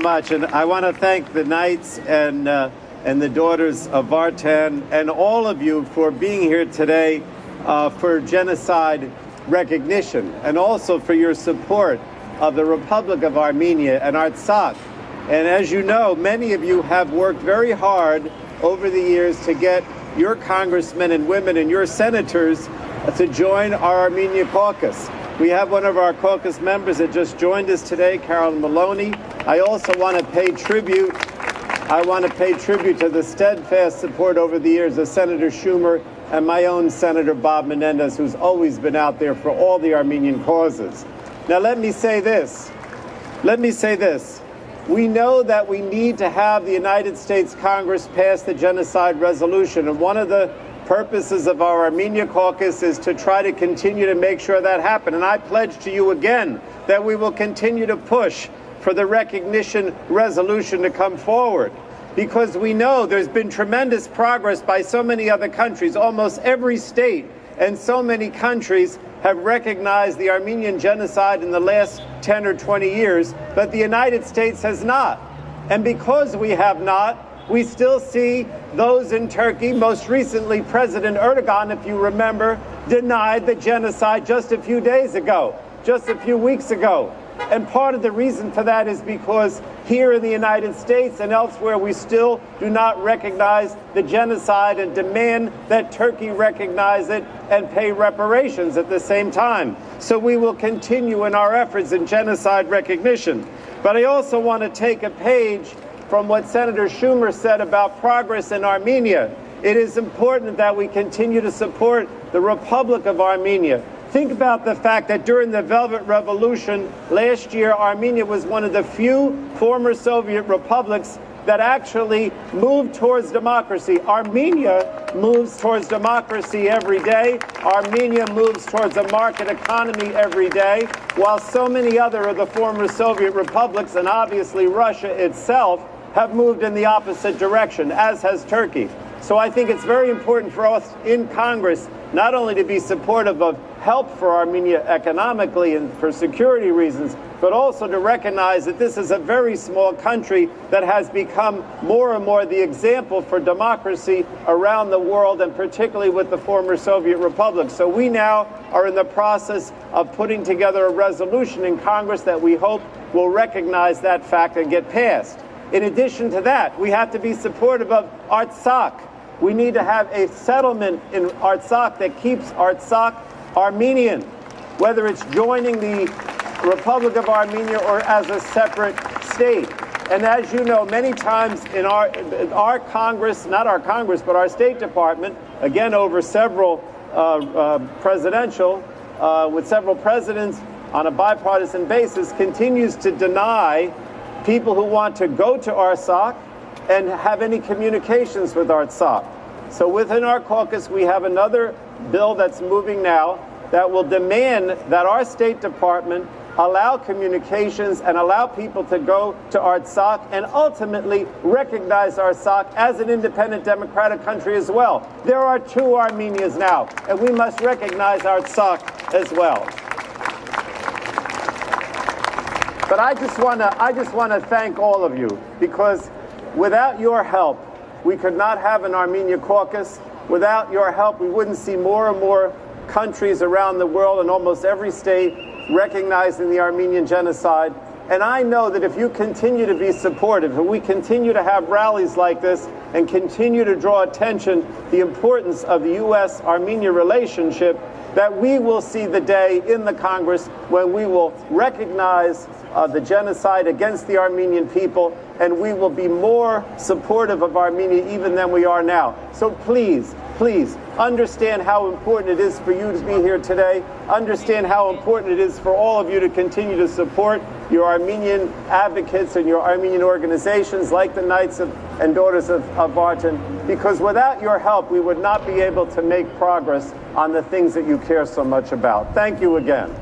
much. And I want to thank the Knights and the Daughters of Vartan and all of you for being here today for genocide recognition, and also for your support of the Republic of Armenia and Artsakh. And as you know, many of you have worked very hard over the years to get your congressmen and women and your senators to join our Armenia caucus. We have one of our caucus members that just joined us today, Carolyn Maloney. I also want to pay tribute. I want to pay tribute to the steadfast support over the years of Senator Schumer and my own Senator Bob Menendez, who's always been out there for all the Armenian causes. Now, let me say this. We know that we need to have the United States Congress pass the genocide resolution, and one of the purposes of our Armenia caucus is to try to continue to make sure that happens. And I pledge to you again that we will continue to push for the recognition resolution to come forward, because we know there's been tremendous progress by so many other countries. Almost every state and so many countries have recognized the Armenian genocide in the last 10 or 20 years, but the United States has not. And because we have not, we still see those in Turkey. Most recently, President Erdogan, if you remember, denied the genocide just a few days ago, just a few weeks ago. And part of the reason for that is because here in the United States and elsewhere, we still do not recognize the genocide and demand that Turkey recognize it and pay reparations at the same time. So we will continue in our efforts in genocide recognition. But I also want to take a page from what Senator Schumer said about progress in Armenia. It is important that we continue to support the Republic of Armenia. Think about the fact that during the Velvet Revolution last year, Armenia was one of the few former Soviet republics that actually moved towards democracy. Armenia moves towards democracy every day. Armenia moves towards a market economy every day, while so many other of the former Soviet republics, and obviously Russia itself, have moved in the opposite direction, as has Turkey. So I think it's very important for us in Congress not only to be supportive of help for Armenia economically and for security reasons, but also to recognize that this is a very small country that has become more and more the example for democracy around the world, and particularly with the former Soviet republics. So we now are in the process of putting together a resolution in Congress that we hope will recognize that fact and get passed. In addition to that, we have to be supportive of Artsakh. We need to have a settlement in Artsakh that keeps Artsakh Armenian, whether it's joining the Republic of Armenia or as a separate state. And as you know, many times in our Congress, not our Congress, but our State Department, again over several with several presidents on a bipartisan basis, continues to deny people who want to go to Artsakh and have any communications with Artsakh. So within our caucus, we have another bill that's moving now that will demand that our State Department allow communications and allow people to go to Artsakh and ultimately recognize Artsakh as an independent democratic country as well. There are two Armenias now, and we must recognize Artsakh as well. But I just want to thank all of you, because without your help, we could not have an Armenia caucus. Without your help, we wouldn't see more and more countries around the world in almost every state recognizing the Armenian genocide. And I know that if you continue to be supportive, and we continue to have rallies like this and continue to draw attention the importance of the U.S.-Armenia relationship, that we will see the day in the Congress when we will recognize the genocide against the Armenian people, and we will be more supportive of Armenia even than we are now. So please, please understand how important it is for you to be here today. Understand how important it is for all of you to continue to support your Armenian advocates and your Armenian organizations like the Knights and Daughters of Vartan, because without your help, we would not be able to make progress on the things that you care so much about. Thank you again.